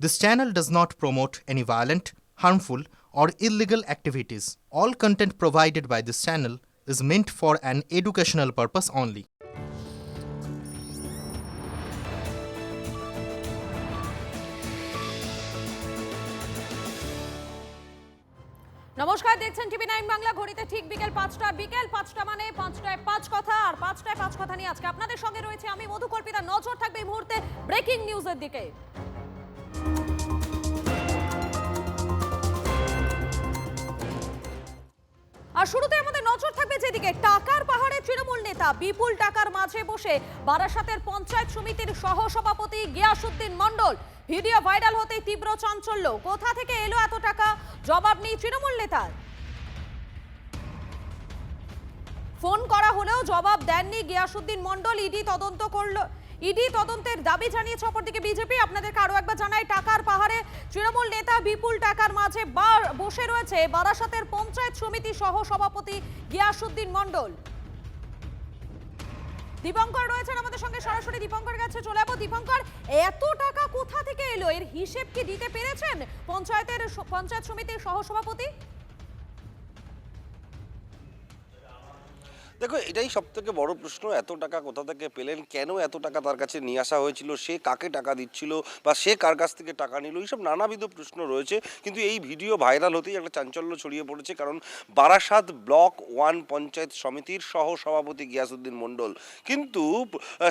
This channel does not promote any violent, harmful, or illegal activities. All content provided by this channel is meant for an educational purpose only. নমস্কার, দেখছেন টিভি9 বাংলা। ঘড়িতে ঠিক বিকেল ৫টা মানে ৫টায় ৫ কথা, আর ৫টায় ৫ কথা নিয়ে আজকে আপনাদের সঙ্গে রয়েছে আমি মধুকল্পিতা। নজর থাকবে এই মুহূর্তে ব্রেকিং নিউজের দিকে। আর শুরুতে আমাদের নজর থাকবে যেদিকে, টাকার পাহাড়ে তৃণমূল নেতা বিপুল টাকার মাঝে বসে বারাসাতের পঞ্চায়েত সমিতির সহসভাপতি গিয়াসউদ্দিন মণ্ডল। ভিডিও ভাইরাল হতেই তীব্র চাঞ্চল্য। কোথা থেকে এলো এত টাকা, জবাব নেই তৃণমূল নেতার। ফোন করা হলেও জবাব দেননি গিয়াসউদ্দিন মণ্ডল। ইডি তদন্তের দাবি জানিয়েছে অপরদিকে বিজেপি। আপনাদেরকে আরো একবার জানাই, টাকার পাহাড়ে তৃণমূল নেতা বিপুল টাকার মাঝে বসে রয়েছে বারাসাতের পঞ্চায়েত সমিতি সহ সভাপতি গিয়াসউদ্দিন মণ্ডল। দীপঙ্কর রয়েছেন আমাদের সঙ্গে সরাসরি। দীপঙ্কর কাছে চলে যাবো। দীপঙ্কর, এত টাকা কোথা থেকে এলো, এর হিসেব কি দিতে পেরেছেন পঞ্চায়েত সমিতির সহসভাপতি? দেখো, এটাই সব থেকে বড় প্রশ্ন। এত টাকা কোথা থেকে পেলেন, কেন এত টাকা তার কাছে নিয়ে আসা হয়েছিল, সে কাকে টাকা দিচ্ছিল বা সে কার কাছ থেকে টাকা নিল, এইসব নানাবিধ প্রশ্ন রয়েছে। কিন্তু এই ভিডিও ভাইরাল হতেই একটা চাঞ্চল্য ছড়িয়ে পড়েছে, কারণ বারাসাত ব্লক 1 পঞ্চায়েত সমিতির সহ সভাপতি গিয়াসউদ্দিন মণ্ডল কিন্তু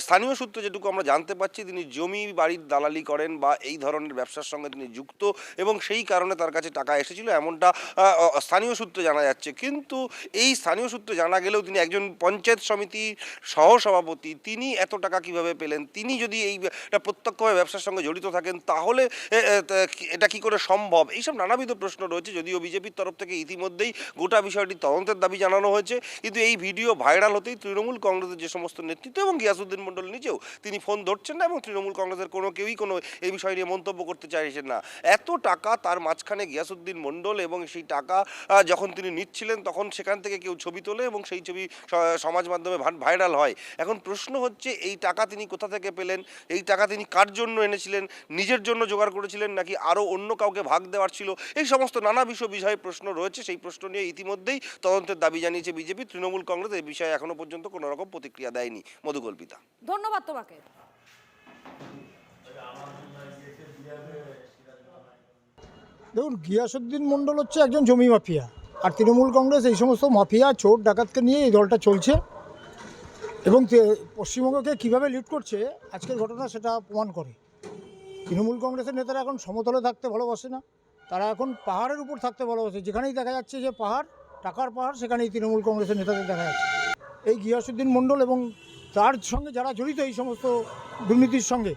স্থানীয় সূত্রে যেটুকু আমরা জানতে পারছি, তিনি জমি বাড়ির দালালি করেন বা এই ধরনের ব্যবসার সঙ্গে তিনি যুক্ত, এবং সেই কারণে তার কাছে টাকা এসেছিল, এমনটা স্থানীয় সূত্রে জানা যাচ্ছে। কিন্তু এই স্থানীয় সূত্রে জানা গেলেও তিনি একজন পঞ্চায়েত সমিতির সহসভাপতি, তিনি এত টাকা কিভাবে পেলেন? তিনি যদি এইটা প্রত্যক্ষভাবে ব্যবসার সঙ্গে জড়িত থাকেন, তাহলে এটা কি করে সম্ভব? এইসব নানাবিধ প্রশ্ন রয়েছে। যদিও বিজেপির তরফ থেকে ইতিমধ্যেই গোটা বিষয়টি তদন্তের দাবি জানানো হয়েছে, কিন্তু এই ভিডিও ভাইরাল হতেই তৃণমূল কংগ্রেসের যে সমস্ত নেতৃত্ব এবং গিয়াসউদ্দিন মণ্ডল নিজেও তিনি ফোন ধরছেন না, এবং তৃণমূল কংগ্রেসের কেউই এই বিষয় নিয়ে মন্তব্য করতে চাইছেন না। এত টাকা, তার মাঝখানে গিয়াসউদ্দিন মণ্ডল, এবং সেই টাকা যখন তিনি নিচ্ছিলেন তখন সেখান থেকে কেউ ছবি তোলে এবং সেই ছবি সমাজ মাধ্যমে ভাইরাল হয়। এখন প্রশ্ন হচ্ছে, এই টাকা তিনি কোথা থেকে পেলেন? এই টাকা তিনি কার জন্য এনেছিলেন? নিজের জন্য জোগাড় করেছিলেন নাকি আরও অন্য কাউকে ভাগ দেওয়ার ছিল? এই সমস্ত নানা বিষয়ে প্রশ্ন রয়েছে। সেই প্রশ্ন নিয়ে ইতিমধ্যেই তদন্তের দাবি জানিয়েছে বিজেপি। তৃণমূল কংগ্রেস এই বিষয়ে এখনো পর্যন্ত কোনো রকম প্রতিক্রিয়া দেয়নি। মধুকল্পিতা, ধন্যবাদ তোমাকে। দেখুন, গিয়াসউদ্দিন মণ্ডল হচ্ছে একজন জমি মাফিয়া, আর তৃণমূল কংগ্রেস এই সমস্ত মাফিয়া চোর ডাকাতকে নিয়ে এই দলটা চলছে, এবং পশ্চিমবঙ্গকে কীভাবে লিড করছে আজকের ঘটনা সেটা প্রমাণ করে। তৃণমূল কংগ্রেসের নেতারা এখন সমতলে থাকতে ভালোবাসে না, তারা এখন পাহাড়ের উপর থাকতে ভালোবাসে। যেখানেই দেখা যাচ্ছে যে পাহাড়, টাকার পাহাড়, সেখানেই তৃণমূল কংগ্রেসের নেতাদের দেখা যাচ্ছে। এই গিয়াসউদ্দিন মণ্ডল এবং তার সঙ্গে যারা জড়িত এই সমস্ত দুর্নীতির সঙ্গে,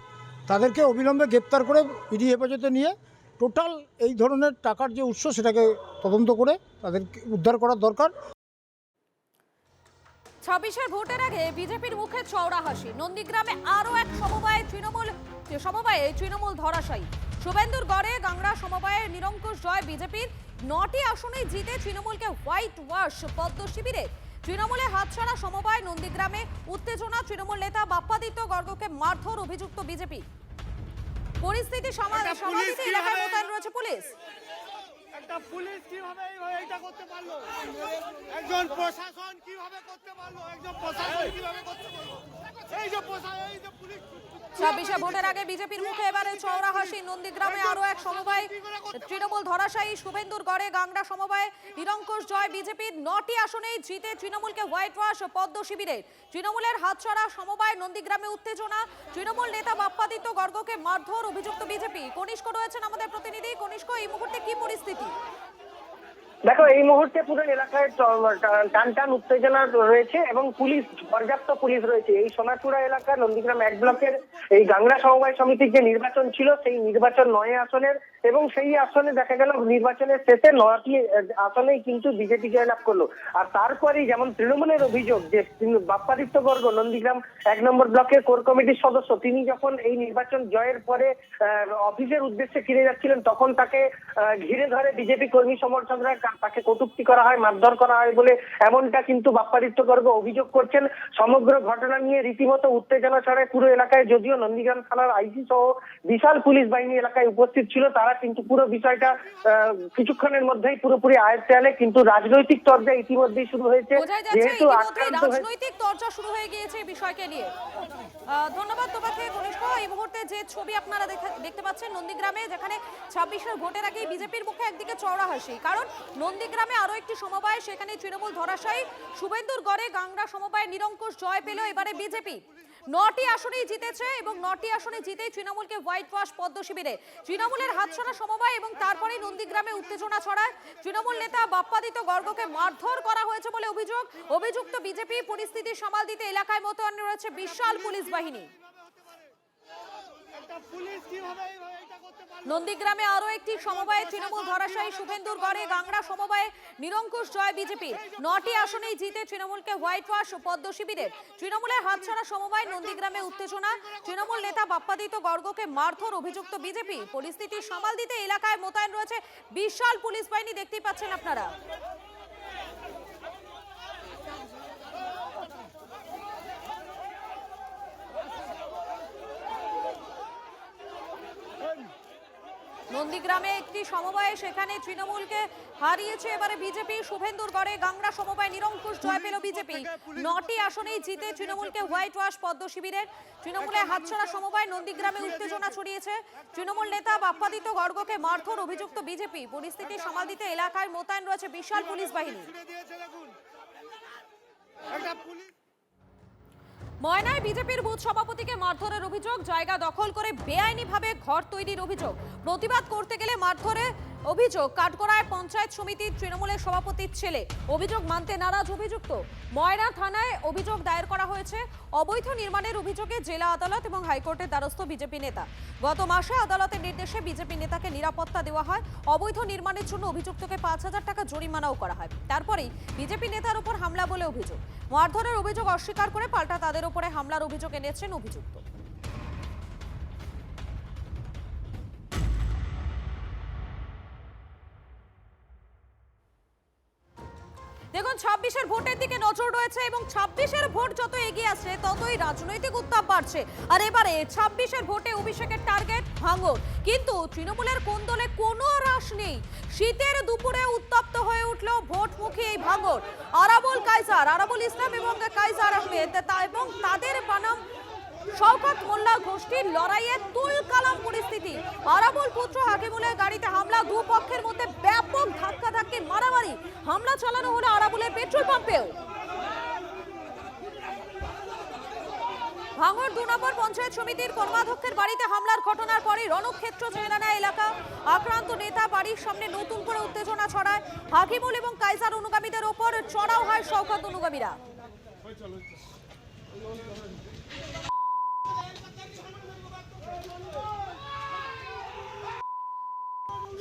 তাদেরকে অবিলম্বে গ্রেপ্তার করে ইডি হেফাজতে নিয়ে টোটাল এই ধরনের টাকার যে উৎস সেটাকে তদন্ত করে তাদেরকে উদ্ধার করার দরকার। ২৬-এর ভোটের আগে বিজেপির মুখে চওড়া হাসি। নন্দীগ্রামে আরও এক সমবায়ে তৃণমূল ধরাশায়ী। শুভেন্দুর গড়ে গাংড়া সমবায়ে নিরঙ্কুশ জয় বিজেপির। ৯টি আসনেই জিতে তৃণমূলকে হোয়াইট ওয়াশ পদ্ম শিবিরে। তৃণমূলে হাতছাড়া সমবায় নন্দীগ্রামে উত্তেজনা। তৃণমূল নেতা বাপ্পাদিত্য গর্গকে মারধর অভিযুক্ত বিজেপি। পরিস্থিতি সামাজিক এলাকায় মোতায়েন রয়েছে পুলিশ। একটা পুলিশ কিভাবে এইটা করতে পারলো? একজন প্রশাসন কিভাবে করতে পারলো? একজন প্রশাসন কিভাবে করতে পারলো? এই যে পুলিশ। ২৬-এ ভোটের আগে বিজেপির মুখে এবারে চওড়া হাসি। নন্দীগ্রামে আরো এক সমবায় তৃণমূল ধরাশায়ী। শুভেন্দুর গড়ে গাংড়া সমবায় নিরঙ্কুশ জয় বিজেপির। ৯টি আসনেই জিতে তৃণমূলকে হোয়াইট ওয়াশ পদ্ম শিবিরে। তৃণমূলের হাতছাড়া সমবায় নন্দীগ্রামে উত্তেজনা। তৃণমূল নেতা বাপ্পাদিত্য গর্গকে মারধর অভিযুক্ত বিজেপি। কনিষ্ক রয়েছেন আমাদের প্রতিনিধি। কনিষ্ক, এই মুহূর্তে কি পরিস্থিতি? দেখো, এই মুহূর্তে পুরো এলাকায় টান উত্তেজনা রয়েছে এবং পর্যাপ্ত পুলিশ রয়েছে। এই সোনাচূড়া এলাকা নন্দীগ্রাম 1 ব্লকের এই গাংড়া সমবায় সমিতির যে নির্বাচন ছিল, সেই নির্বাচন 9 আসনের, এবং সেই আসনে দেখা গেল নির্বাচনের শেষে 9টি আসনেই কিন্তু বিজেপি জয়লাভ করলো। আর তারপরেই যেমন তৃণমূলের অভিযোগ যে বাপ্পাদিত্য গর্গ নন্দীগ্রাম 1 নম্বর ব্লকের কোর কমিটির সদস্য, তিনি যখন এই নির্বাচন জয়ের পরে অফিসের উদ্দেশ্যে ফিরে যাচ্ছিলেন, তখন তাকে ঘিরে ধরে বিজেপি কর্মী সমর্থকরা। তাকে কটূক্তি করা হয়, মারধর করা হয় বলে এমনটা কিন্তু বাপ্পাদিত্যগর্গ অভিযোগ করছেন। সমগ্র ঘটনা নিয়ে রীতিমতো উত্তেজনা ছড়ায় পুরো এলাকায়। যদিও নন্দীগ্রাম থানার আইসি সহ বিশাল পুলিশ বাহিনী এলাকায় উপস্থিত ছিল, তারা কিন্তু পুরো বিষয়টা কিছুক্ষণের মধ্যেই পুরোপুরি আয়ত্তে আনে। কিন্তু রাজনৈতিক চর্চা ইতিমধ্যেই শুরু হয়েছে, বোঝাই যাচ্ছে যেহেতু ইতিমধ্যেই আক্রান্ত হয়েছে। রাজনৈতিক চর্চা শুরু হয়ে গিয়েছে এই বিষয়কে নিয়ে। ধন্যবাদ তোমাকে কনিষ্ঠ। এই মুহূর্তে যে ছবি আপনারা দেখতে পাচ্ছেন নন্দীগ্রামে, যেখানে 26-এর ভোটের আগে বিজেপির মুখে একদিকে চওড়া হাসি, কারণ নন্দীগ্রামে আরো একটি সমবায়, সেখানে তৃণমূল ধরাশায়ী। শুভেন্দুর গড়ে গাংড়া সমবায় নিরঙ্কুশ জয় পেল এবারে বিজেপি। 9টি আসনেই জিতেছে এবং 9টি আসনে জিতেই তৃণমূলকে হোয়াইট ওয়াশ পদ্ম শিবিরে। তৃণমূলের হাতছাড়া সমবায় এবং তারপরে নন্দীগ্রামে উত্তেজনা ছড়ায়। তৃণমূল নেতা বাপ্পাদিত্য গর্গকে মারধর করা হয়েছে বলে অভিযোগ। অভিযুক্ত বিজেপি পরিস্থিতি সামাল দিতে এলাকায় মোতায়েন রয়েছে বিশাল পুলিশ বাহিনী। একটা পুলিশ কিভাবে এটা করতে পারলো? নন্দীগ্রামে আরো একটি সমবায়ে তৃণমূল ধরাশায়ী। শুভেন্দুর গড়ে গাংড়া সমবায়ে নিরঙ্কুশ জয় বিজেপির। 9টি আসনেই জিতে তৃণমূলকে হোয়াইট ওয়াশ পদ্ম শিবিরের। তৃণমূলের হাতছাড়া সমবায় নন্দীগ্রামে উত্তেজনা। তৃণমূল নেতা বাপ্পাদিত্য গর্গকে মারধর অভিযুক্ত বিজেপি। পরিস্থিতি সামাল দিতে এলাকায় মোতায়েন রয়েছে বিশাল পুলিশ বাহিনী, দেখতেই পাচ্ছেন আপনারা। নন্দীগ্রামে একটি সমবায়ে সেখানে তৃণমূলকে হারিয়েছে এবারে বিজেপি। শুভেন্দুর গড়ে গাংড়া সমবায় নিরঙ্কুশ জয় পেল বিজেপি। 9টি আসনেই জিতে তৃণমূলকে হোয়াইট ওয়াশ পদ্ম শিবিরের। তৃণমূলের হাতছাড়া সমবায় নন্দীগ্রামে উত্তেজনা ছড়িয়েছে। তৃণমূল নেতা বাপ্পাদিত্য গর্গকে মারধর অভিযুক্ত বিজেপি। পরিস্থিতি সামাল দিতে এলাকায় মোতায়েন রয়েছে বিশাল পুলিশ বাহিনী। একটা পুলিশ ময়নায় বিজেপির বুথ সভাপতিকে মারধরের অভিযোগ। জায়গা দখল করে বেআইনিভাবে ঘর তৈরির অভিযোগ। প্রতিবাদ করতে গেলে মারধরের অভিযোগ। কাঠগড়ায় পঞ্চায়েত সমিতির তৃণমূলের সভাপতির ছেলে। অভিযোগ মানতে নারাজ অভিযুক্ত। ময়না থানায় অভিযোগ দায়ের করা হয়েছে। অবৈধ নির্মাণের অভিযোগে জেলা আদালত এবং হাইকোর্টের দ্বারস্থ বিজেপি নেতা। গত মাসে আদালতের নির্দেশে বিজেপি নেতাকে নিরাপত্তা দেওয়া হয়। অবৈধ নির্মাণের জন্য অভিযুক্তকে 5,000 টাকা জরিমানাও করা হয়। তারপরেই বিজেপি নেতার উপর হামলা বলে অভিযোগ। মারধরের অভিযোগ অস্বীকার করে পাল্টা তাদের উপরে হামলার অভিযোগ এনেছেন অভিযুক্ত। দেখুন, 26-এর ভোটের দিকে নজর রয়েছে এবং 26-এর ভোট যত এগিয়ে আসছে ততই রাজনৈতিক উত্তাপ বাড়ছে। আর এবারে 26-এর ভোটে অভিষেকের টার্গেট ভাঙড়। কিন্তু তৃণমূলের কোন্দলে কোনো হ্রাস নেই। শীতের দুপুরে উত্তপ্ত হয়ে উঠল ভোটমুখী এই ভাঙড়। আরাবুল ইসলাম এবং কাইজার আহমেদ এবং তাদের বানাম শওকত মোল্লা গোষ্ঠীর লড়াইয়ে তুলকালাম পরিস্থিতি। আরাবুল পুত্র হাকিমুলের গাড়িতে হামলা, দুপক্ষের মধ্যে ব্যাপক ধাক্কাধাক্কি, মারামারি। হামলা চালানো হলো আরাবুলের পেট্রোল পাম্পেও। ভাঙড় 2 নম্বর পঞ্চায়েত সমিতির কর্মাধ্যক্ষের বাড়িতে হামলার ঘটনার পরে রণক্ষেত্র জেলানা এলাকা। আক্রান্ত নেতা বাড়ির সামনে নতুন করে উত্তেজনা ছড়ায়। হাকিমুল এবং কাইজার অনুগামীদের ওপর চড়াও হয় শওকত অনুগামীরা।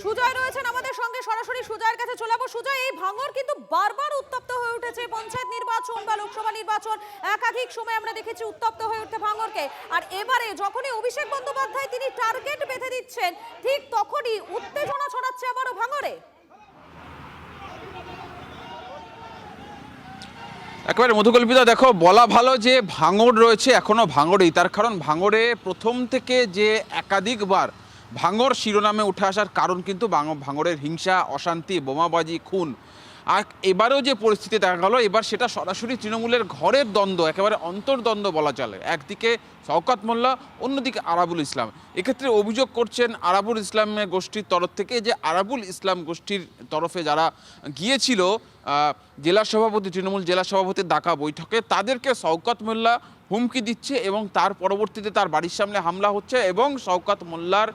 সুজয় রয়েছেন আমাদের সঙ্গে, সরাসরি সুজয়ের কাছে চলে যাবো। সুজয়, এই ভাঙড় কিন্তু বারবার উত্তপ্ত হয়ে উঠেছে। পঞ্চায়েত নির্বাচন বা লোকসভা নির্বাচন একাধিক সময় আমরা দেখেছি উত্তপ্ত হয়ে উঠতে ভাঙড়কে। আর এবারে যখনই অভিষেক বন্দ্যোপাধ্যায় তিনি টার্গেট বেঁধে দিচ্ছেন, ঠিক তখনই উত্তেজনা ছড়াচ্ছে আবারও ভাঙড়ে। একেবারে মধুকল্পিতা, দেখো বলা ভালো যে ভাঙড় রয়েছে এখনো ভাঙড়েই। তার কারণ ভাঙড়ে প্রথম থেকে যে একাধিকবার ভাঙড় শিরোনামে উঠে আসার কারণ কিন্তু ভাঙড়ের হিংসা, অশান্তি, বোমাবাজি, খুন। আর এবারেও যে পরিস্থিতি দেখা গেল, এবার সেটা সরাসরি তৃণমূলের ঘরের দ্বন্দ্ব, একেবারে অন্তর্দ্বন্দ্ব বলা চলে। একদিকে শওকত মোল্লা, অন্যদিকে আরাবুল ইসলাম। এক্ষেত্রে অভিযোগ করছেন আরাবুল ইসলামের গোষ্ঠীর তরফ থেকে যে আরাবুল ইসলাম গোষ্ঠীর তরফে যারা গিয়েছিল জেলা সভাপতি, তৃণমূল জেলা সভাপতির ডাকা বৈঠকে, তাদেরকে শওকত মোল্লা হুমকি দিচ্ছে এবং তার পরবর্তীতে তার বাড়ির সামনে হামলা হচ্ছে এবং শওকত মোল্লার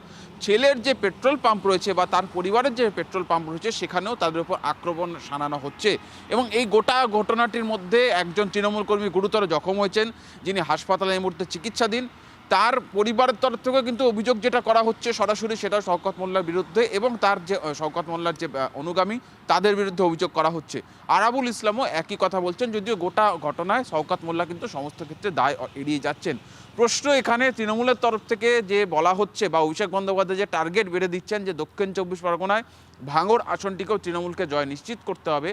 ছেলের যে পেট্রোল পাম্প রয়েছে বা তার পরিবারের যে পেট্রোল পাম্প রয়েছে সেখানেও তাদের উপর আক্রমণ শানানো হচ্ছে। এবং এই গোটা ঘটনাটির মধ্যে একজন তৃণমূল কর্মী গুরুতর জখম হয়েছেন, যিনি হাসপাতালে এই মুহূর্তে চিকিৎসাধীন। তার পরিবারের তরফ থেকে কিন্তু অভিযোগ যেটা করা হচ্ছে সরাসরি সেটা শওকত মোল্লার বিরুদ্ধে এবং তার যে শওকত মোল্লার যে অনুগামী তাদের বিরুদ্ধে অভিযোগ করা হচ্ছে। আরাবুল ইসলামও একই কথা বলছেন, যদিও গোটা ঘটনায় শওকত মোল্লা কিন্তু সমস্ত ক্ষেত্রে দায় এড়িয়ে যাচ্ছেন। প্রশ্ন এখানে তৃণমূলের তরফ থেকে যে বলা হচ্ছে বা অভিষেক বন্দ্যোপাধ্যায় যে টার্গেট বেড়ে দিচ্ছেন যে দক্ষিণ 24 পরগনায় ভাঙড় আসনটিকেও তৃণমূলকে জয় নিশ্চিত করতে হবে,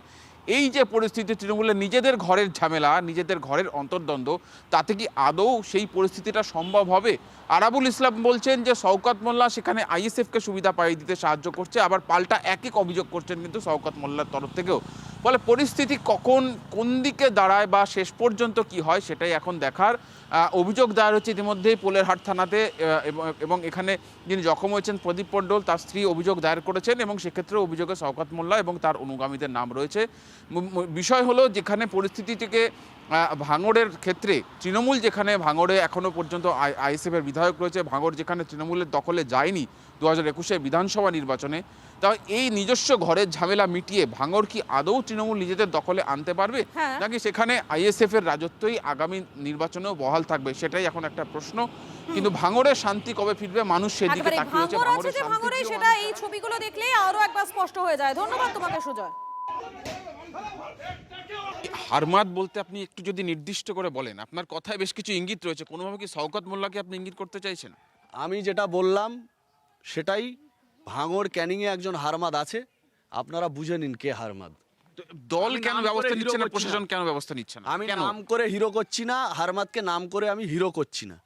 এই যে পরিস্থিতি তৃণমূলের নিজেদের ঘরের ঝামেলা, নিজেদের ঘরের অন্তর্দ্বন্দ্ব, তাতে কি আদৌ সেই পরিস্থিতিটা সম্ভব হবে? আরাবুল ইসলাম বলছেন যে শওকত মোল্লা সেখানে আইএসএফকে সুবিধা পাইয়ে দিতে সাহায্য করছে, আবার পাল্টা এক অভিযোগ করছেন কিন্তু শওকত মোল্লার তরফ থেকেও। ফলে পরিস্থিতি কখন কোন দিকে দাঁড়ায় বা শেষ পর্যন্ত কি হয় সেটাই এখন দেখার। অভিযোগ দায়ের হচ্ছে ইতিমধ্যেই পোলেরহাট থানাতে, এবং এখানে যিনি জখম হয়েছেন প্রদীপ মণ্ডল, তার স্ত্রী অভিযোগ দায়ের করেছেন এবং সেক্ষেত্রে অভিযোগে শওকত মোল্লা এবং তার অনুগামীদের নাম রয়েছে। বিষয় হলো যেখানে পরিস্থিতিটিকে ভাঙড়ের ক্ষেত্রে তৃণমূল, যেখানে ভাঙড়ে এখনও পর্যন্ত আইএসএফের বিধায়ক রয়েছে, ভাঙড় যেখানে তৃণমূলের দখলে যায়নি 2021 বিধানসভা নির্বাচনে, তাও এই নিজস্ব ঘরের ঝামেলা মিটিয়ে ভাঙড় কি আদৌ তৃণমূল নিজেদের দখলে আনতে পারবে, হ্যাঁ। নাকি সেখানে আইএসএফ এর রাজত্বই আগামী নির্বাচনেও বহাল থাকবে, সেটাই এখন একটা প্রশ্ন। কিন্তু ভাঙড়ের শান্তি কবে ফিরবে, মানুষ সেদিকে একেবারে তাকিয়ে রয়েছে। ভাঙড় আছে ভাঙড়ের যে শান্তি ভাঙড়ে, প্রিয় সেটা মানুষ। এই ছবিগুলো দেখলেই আরো একবার স্পষ্ট হয়ে যায়। ধন্যবাদ তোমাকে সুজয়। হারমাদ বলতে আপনি একটু যদি নির্দিষ্ট করে বলেন, আপনার কথায় বেশ কিছু ইঙ্গিত রয়েছে, কোনোভাবে কি শওকত মোল্লাকে আপনি ইঙ্গিত করতে চাইছেন? আমি যেটা বললাম সেটাই, ভাঙড় ক্যানিংয়ে একজন হারমাদ আছে, আপনারা বুঝে নিন কে হারমাদ। তো দল আমি কেন নাম ব্যবস্থা করে নিচ্ছে না, হিরো করছি প্রশাসন না। কেন ব্যবস্থা নিচ্ছে না? আমি কেন? নাম করে হিরো করছি না, হারমাদকে নাম করে আমি হিরো করছি না।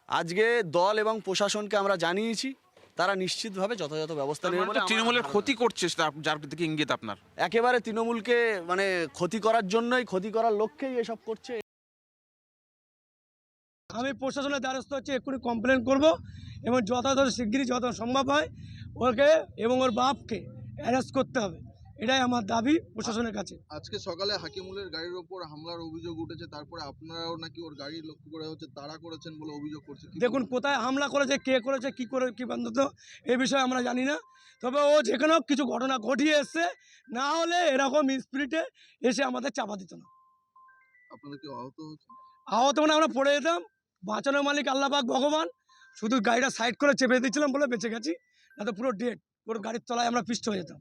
আজকে দল এবং প্রশাসনকে আমরা জানিয়েছি, তারা নিশ্চিতভাবে যথাযথ ব্যবস্থা নেবে বলে আমার তৃণমূলের ধারণা। ক্ষতি করছে সেটা যার দিকে ইঙ্গিত আপনার। একেবারে তৃণমূলকে মানে ক্ষতি করার জন্যই, ক্ষতি করার লক্ষ্যেই এসব করছে। আমি প্রশাসনের দ্বারস্থ হচ্ছে, এক্ষুনি কমপ্লেন করব এবং যথাযথ শিগগিরই যত সম্ভব হয় ওকে এবং ওর বাপকে অ্যারেস্ট করতে হবে, এটাই আমার দাবি প্রশাসনের কাছে। আজকে সকালে হাকিমুলের গাড়ির ওপর হামলার অভিযোগ উঠেছে, তারপরে আপনারাও নাকি ওর গাড়ি লক্ষ্য করে হচ্ছে তাড়া করেছেন বলে অভিযোগ করছে। কি দেখুন কোথায় হামলা করেছে, কে করেছে, কি করে কি বন্ধুত্ব, এই বিষয়ে আমরা জানি না। তবে ও যেখানেও কিছু ঘটনা ঘটিয়ে এসছে, না হলে এরকম স্পিরিটে এসে আমাদের চাপা দিত না। আপনাদের কি আহত হচ্ছে? আহত মানে আমরা পড়ে যেতাম, বাঁচানোর মালিক আল্লাহ পাক ভগবান, শুধু গাড়িটা সাইড করে চেপে দিচ্ছিলাম বলে বেঁচে গেছি, না তো পুরো ডেড, পুরো গাড়ির তলায় আমরা পিষ্ট হয়ে যেতাম।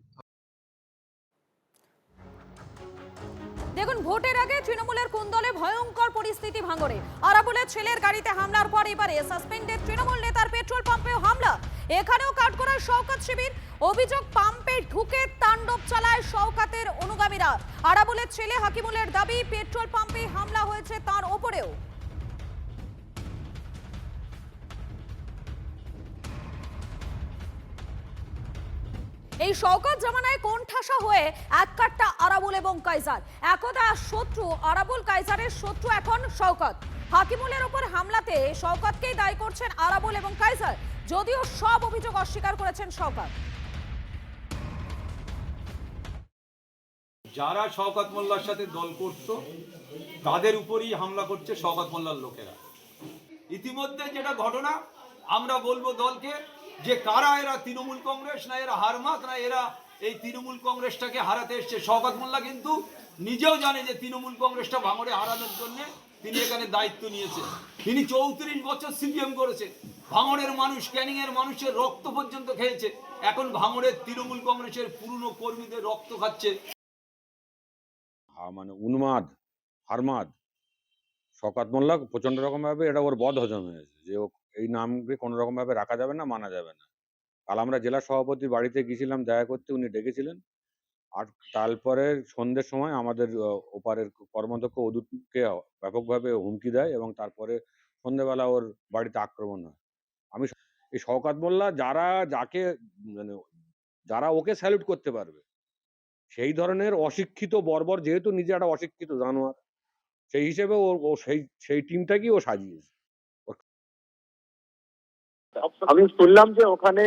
দেখুন, ভোটের আগে তৃণমূলের কুন্দলে ভয়ঙ্কর পরিস্থিতি ভাঙড়ে। আরাবুলের ছেলের গাড়িতে হামলার পর এবারে সাসপেন্ডেড তৃণমূল নেতার পেট্রোল পাম্পেও হামলা। এখানেও কাঠগড়ার শওকত শিবির। অভিযোগ, পাম্পে ঢুকে তাণ্ডব চালায় শওকতের অনুগামীরা। আরাবুলের ছেলে হাকিমুলের দাবি, পেট্রোল পাম্পে হামলা হয়েছে তার ওপরেও। এই শওকত জামানায় কোণঠাসা হয়ে এক কাট্টা আরাবুল এবং কাইজার। একদা শত্রু আরাবুল, কাইজারের শত্রু এখন শওকত। হাকিমুলের উপর হামলাতে শওকতকেই দায়ী করছেন আরাবুল এবং কাইজার, যদিও সব অভিযোগ অস্বীকার করেছেন শওকত। যারা শওকত মোল্লার সাথে দল করত তাদের উপরই হামলা করছে শওকত মোল্লার লোকেরা। ইতিমধ্যে যেটা ঘটনা, আমরা বলবো দলকে যে কারা এরা, তৃণমূল কংগ্রেস না এরা হারমাত, না এরা এই তৃণমূল কংগ্রেসটাকে হারাতে এসছে। শওকত মোল্লা কিন্তু নিজেও জানে যে তৃণমূল কংগ্রেসটা ভাঙড়ে হারানোর জন্য তিনি এখানে দায়িত্ব নিয়েছেন। তিনি 34 বছর সিপিএম করেছেন, ভাঙড়ের মানুষ, ক্যানিং এর মানুষের রক্ত পর্যন্ত খেয়েছে। এখন ভাঙড়ের তৃণমূল কংগ্রেসের পুরনো কর্মীদের রক্ত খাচ্ছে। মানে উন্মাদ হারমাদ শওকত মোল্লা প্রচন্ড রকম ভাবে এটা ওর বদ হজম হয়েছে যে এই নামকে কোনো রকম ভাবে রাখা যাবে না, মানা যাবে না। কাল আমরা জেলা সভাপতির বাড়িতে গিয়েছিলাম দেখা করতে, উনি ডেকেছিলেন। আর তারপরে সন্ধ্যের সময় আমাদের ওপারের কর্মাধ্যক্ষ অদূতকে ব্যাপকভাবে হুমকি দেয় এবং তারপরে সন্ধ্যেবেলা ওর বাড়িতে আক্রমণ হয়। আমি এই শওকত মোল্লা যাকে মানে যারা ওকে স্যালুট করতে পারবে, সেই ধরনের অশিক্ষিত বর্বর, যেহেতু নিজে একটা অশিক্ষিত জানোয়ার, সেই হিসেবে ও সেই টিমটাকেই ও সাজিয়েছে। আমি শুনলাম যে ওখানে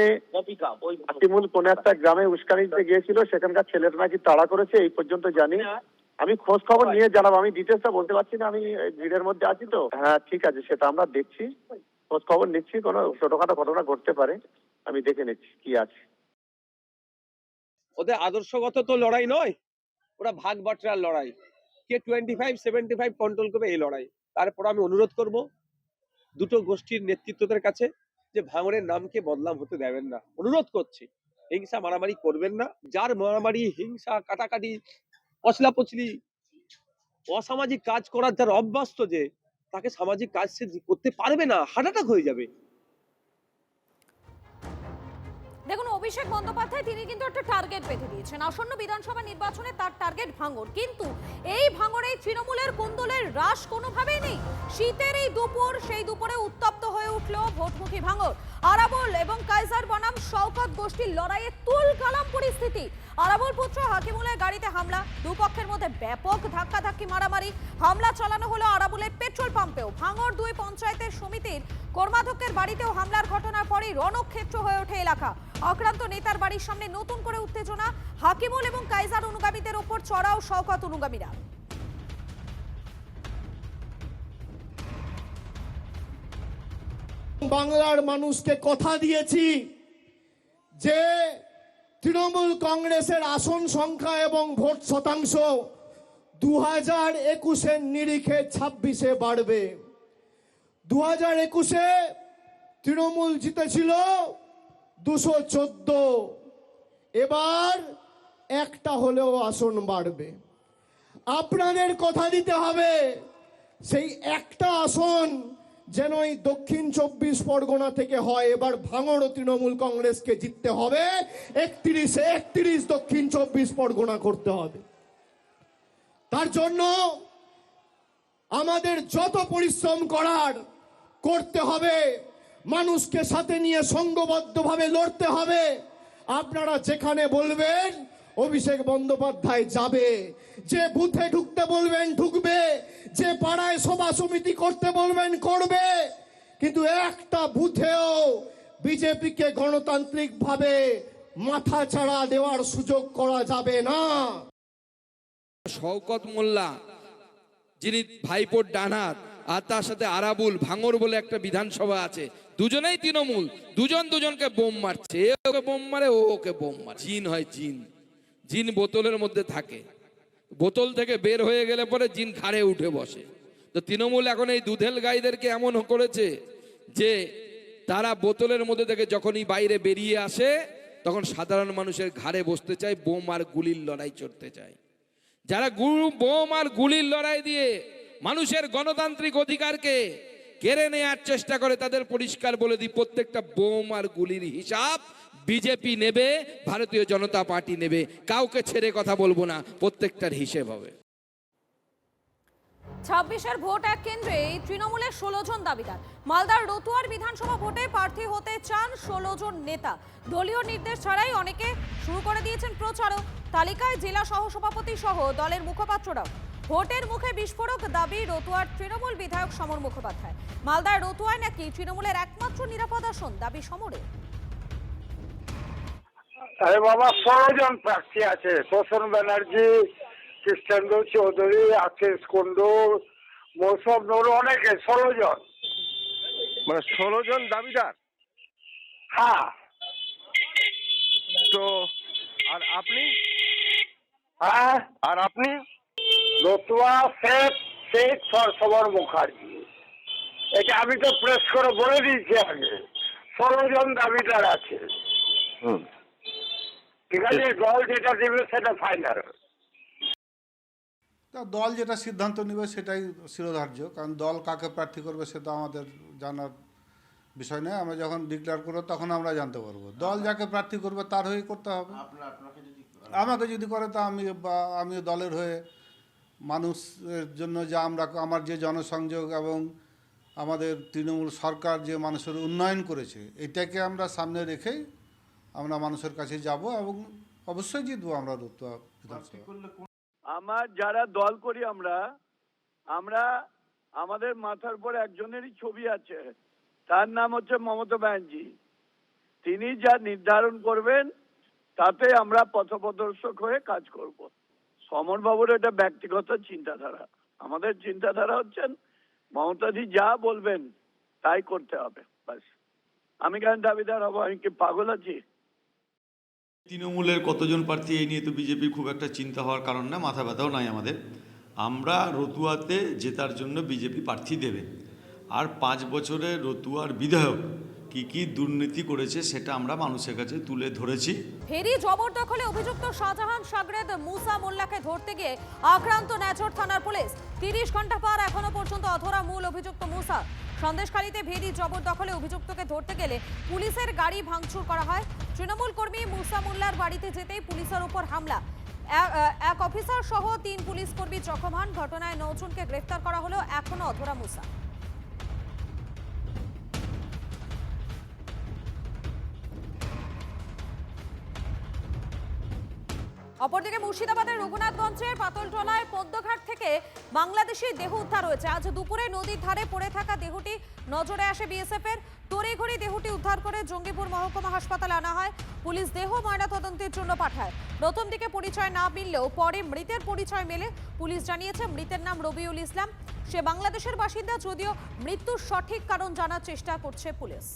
হাকিমুল কোন একটা গ্রামে উস্কানি দিতে গিয়েছিল, সেখানকার ছেলেটা নাকি তাড়া করেছে, এই পর্যন্ত জানি। আমি খোঁজ খবর নিয়ে জানাবো, আমি ডিটেলসটা বলতে পারছি না, আমি ভিড়ের মধ্যে আছি তো। হ্যাঁ ঠিক আছে, সেটা আমরা দেখছি, খোঁজ খবর নিচ্ছি, কোনো ছোটখাটো ঘটনা ঘটতে পারে, আমি দেখে নিচ্ছি কি আছে। ওদের আদর্শগত তো লড়াই নয়, ওরা ভাগ বাটরার লড়াই, কে 25-75 কন্ট্রোল করবে এই লড়াই। তারপর আমি অনুরোধ করব দুটো গোষ্ঠীর নেতৃত্বদের কাছে যে ভাঙড়ের নামকে বদনাম হতে দেবেন না, অনুরোধ করছি। হিংসা মারামারি করবেন না, যার মারামারি, হিংসা, কাটাকাটি, পচলাপচলি, অসামাজিক কাজ করার যার অভ্যস্ত, যে তাকে সামাজিক কাজ সে করতে পারবে না, হার্ট অ্যাটাক হয়ে যাবে। দেখুন, অভিষেক বন্দ্যোপাধ্যায় তিনি কিন্তু একটা টার্গেট বেঁধে দিয়েছেন আসন্ন বিধানসভা নির্বাচনে, তার টার্গেট ভাঙড়। কিন্তু এই ভাঙড়ে তৃণমূলের কোন্দলের হ্রাস কোনোভাবেই নেই। শীতের এই দুপুর, সেই দুপুরে উত্তপ্ত হয়ে উঠল ভোটমুখী ভাঙড়। আরাবুল এবং কাইজার বনাম শওকত গোষ্ঠীর লড়াইয়ে তুলকালাম পরিস্থিতি। আরাবুল পুত্র হাকিমুলের গাড়িতে হামলা, দুপক্ষের মধ্যে ব্যাপক ধাক্কাধাক্কি মারামারি। হামলা চালানো হলো আরাবুলের পেট্রোল পাম্পেও। ভাঙড় 2 পঞ্চায়েতের সমিতির কর্মাধ্যক্ষের বাড়িতেও হামলার ঘটনার পরই রণক্ষেত্র হয়ে ওঠে এলাকা। আক্রান্ত নেতার বাড়ির সামনে নতুন করে উত্তেজনা। হাকিমুল এবং কাইজার অনুগামীদের ওপর চড়াও শওকত অনুগামীরা। বাংলার মানুষকে কথা দিয়েছি যে তৃণমূল কংগ্রেসের আসন সংখ্যা এবং ভোট শতাংশ 2021-এর নিরিখে 26-এ বাড়বে। 2021-এ তৃণমূল জিতেছিল 214, এবার একটা হলেও আসন বাড়বে। আপনাদের কথা দিতে হবে সেই একটা আসন যেন এই দক্ষিণ 24 পরগনা থেকে হয়। এবার ভাঙড় তৃণমূল কংগ্রেসকে জিততে হবে, 31 দক্ষিণ 24 পরগনা করতে হবে। তার জন্য আমাদের যত পরিশ্রম করার করতে হবে, মানুষকে সাথে নিয়ে সংঘবদ্ধভাবে লড়তে হবে। আপনারা যেখানে বলবেন অভিষেক বন্দ্যোপাধ্যায় যাবে, যে বুথে ঢুকতে বলবেন ঢুকবে, যে পাড়ায় সভা সমিতি করতে বলবেন করবে, কিন্তু একটা বুথেও বিজেপিকে গণতান্ত্রিকভাবে মাথা ছাড়া দেওয়ার সুযোগ করা যাবে না। শওকত মোল্লা যিনি ভাইপোর ডানহাত, আর তার সাথে আরাবুল, ভাঙড় বলে একটা বিধানসভা আছে, দুজনেই তৃণমূল, দুজনকে বোম মারছে। এ ওকে বোম মারে, ও ওকে বোম মারে। জিন হয় জিন, জিন বোতলের মধ্যে থাকে, বোতল থেকে বের হয়ে গেলে পরে জিন ঘাড়ে উঠে বসে। তো তৃণমূল এখন এই দুধেল গাইদেরকে এমন করেছে যে তারা বোতলের মধ্যে থেকে যখনই বাইরে বেরিয়ে আসে তখন সাধারণ মানুষের ঘাড়ে বসতে চায়, বোম আর গুলির লড়াই চড়তে চায়। যারা বোম আর গুলির লড়াই দিয়ে মানুষের গণতান্ত্রিক অধিকারকে কেড়ে নেওয়ার চেষ্টা করে, তাদের পরিষ্কার বলে দিই, প্রত্যেকটা বোম আর গুলির হিসাব বিজেপি নেবে, ভারতীয় জনতা পার্টি নেবে। কাউকে ছেড়ে কথা বলবো না, প্রত্যেকটার হিসেব হবে। 26-এর ভোট এক কেন্দ্রে তৃণমূলের 16 জন দাবিদার। মালদার রতুয়ার বিধানসভা ভোটে প্রার্থী হতে চান 16 জন নেতা। দলীয় নির্দেশ ছাড়াই অনেকে শুরু করে দিয়েছেন প্রচারও। তালিকায় জেলা সহসভাপতি সহ দলের মুখপাত্ররাও। ভোটের মুখে বিস্ফোরক দাবি রতুয়ার তৃণমূল বিধায়ক সমর মুখোপাধ্যায়। মালদার রতুয়ায় নাকি তৃণমূলের একমাত্র নিরাপদ আসন, দাবি সমরের। আরে বাবা, 16 জন প্রার্থী আছে। শোষণ ব্যানার্জি, কৃষ্ণেন্দু চৌধুরী, আশিস কুন্ডু, মৌসুম নূর, অনেকে 16 জন। মানে 16 জন দাবিদার। হ্যাঁ। তো আর আপনি? হ্যাঁ। আর আপনি? রতুয়া শেখ সমর মুখার্জি। এটা আমি তো প্রেস করে বলে দিয়েছি আগে, 16 জন দাবিদার আছে। ঠিক আছে, দল যেটা দিবে সেটা ফাইনাল। দল যেটা সিদ্ধান্ত নেবে সেটাই শিরোধার্য, কারণ দল কাকে প্রার্থী করবে সেটা আমাদের জানার বিষয় নয়। আমরা যখন ডিক্লেয়ার করবো তখন আমরা জানতে পারবো। দল যাকে প্রার্থী করবে তার হয়ে করতে হবে। আমাকে যদি করে তা আমি দলের হয়ে মানুষের জন্য যা আমার যে জনসংযোগ এবং আমাদের তৃণমূল সরকার যে মানুষের উন্নয়ন করেছে, এটাকে আমরা সামনে রেখেই আমরা মানুষের কাছে যাব এবং অবশ্যই জিতবো আমরা রতুয়া বিধানসভা। আমার যারা দল করি আমরা আমাদের মাথার উপর একজনেরই ছবি আছে, তার নাম হচ্ছে মমতা ব্যানার্জি। তিনি যা নির্ধারণ করবেন তাতে আমরা পথপ্রদর্শক হয়ে কাজ করব। সমর বাবুর এটা ব্যক্তিগত চিন্তাধারা, আমাদের চিন্তাধারা হচ্ছেন মমতাজি যা বলবেন তাই করতে হবে, ব্যাস। আমি কেন দাবিদার হবো? আমি কি পাগল আছি? তৃণমূলের কতজন প্রার্থী এই নিয়ে তো বিজেপির খুব একটা চিন্তা হওয়ার কারণ না, মাথা ব্যথাও নাই আমাদের। আমরা রতুয়াতে জেতার জন্য বিজেপি প্রার্থী দেবে। আর 5 বছরে রতুয়ার বিধায়ক কি কি দুর্নীতি করেছে সেটা আমরা মানুষের কাছে তুলে ধরেছি। ফেরি জবরদখলে অভিযুক্ত শাহজাহান সাগরেদ মুসা মোল্লাকে ধরতে গিয়ে আক্রান্ত নেচর থানার পুলিশ। 30 ঘন্টা পর এখনো পর্যন্ত অধরা মূল অভিযুক্ত মুসা। সন্দেশখালীতে ভেরি জবরদখলে অভিযুক্তকে ধরতে গেলে পুলিশের গাড়ি ভাঙচুর করা হয়। তৃণমূল কর্মী মুসা মোল্লার বাড়িতে যেতেই পুলিশের উপর হামলা। এক অফিসার সহ 3 পুলিশ কর্মী জখম হন। ঘটনায় 9 জনকে গ্রেফতার করা হলেও এখনো অধরা মুসা। অপরদিকে মুর্শিদাবাদের রঘুনাথগঞ্জের পাতলটলায় পদ্মঘাট থেকে বাংলাদেশি দেহ উদ্ধার হয়েছে। আজ দুপুরে নদীর ধারে পড়ে থাকা দেহটি নজরে আসে বিএসএফ এর। তড়িঘড়ি দেহটি উদ্ধার করে জঙ্গিপুর মহকুমা হাসপাতালে আনা হয়। পুলিশ দেহ ময়নাতদন্তের জন্য পাঠায়। প্রথম দিকে পরিচয় না মিললেও পরে মৃতের পরিচয় মেলে। পুলিশ জানিয়েছে মৃতের নাম রবিউল ইসলাম। সে বাংলাদেশের বাসিন্দা, যদিও মৃত্যুর সঠিক কারণ জানার চেষ্টা করছে পুলিশ।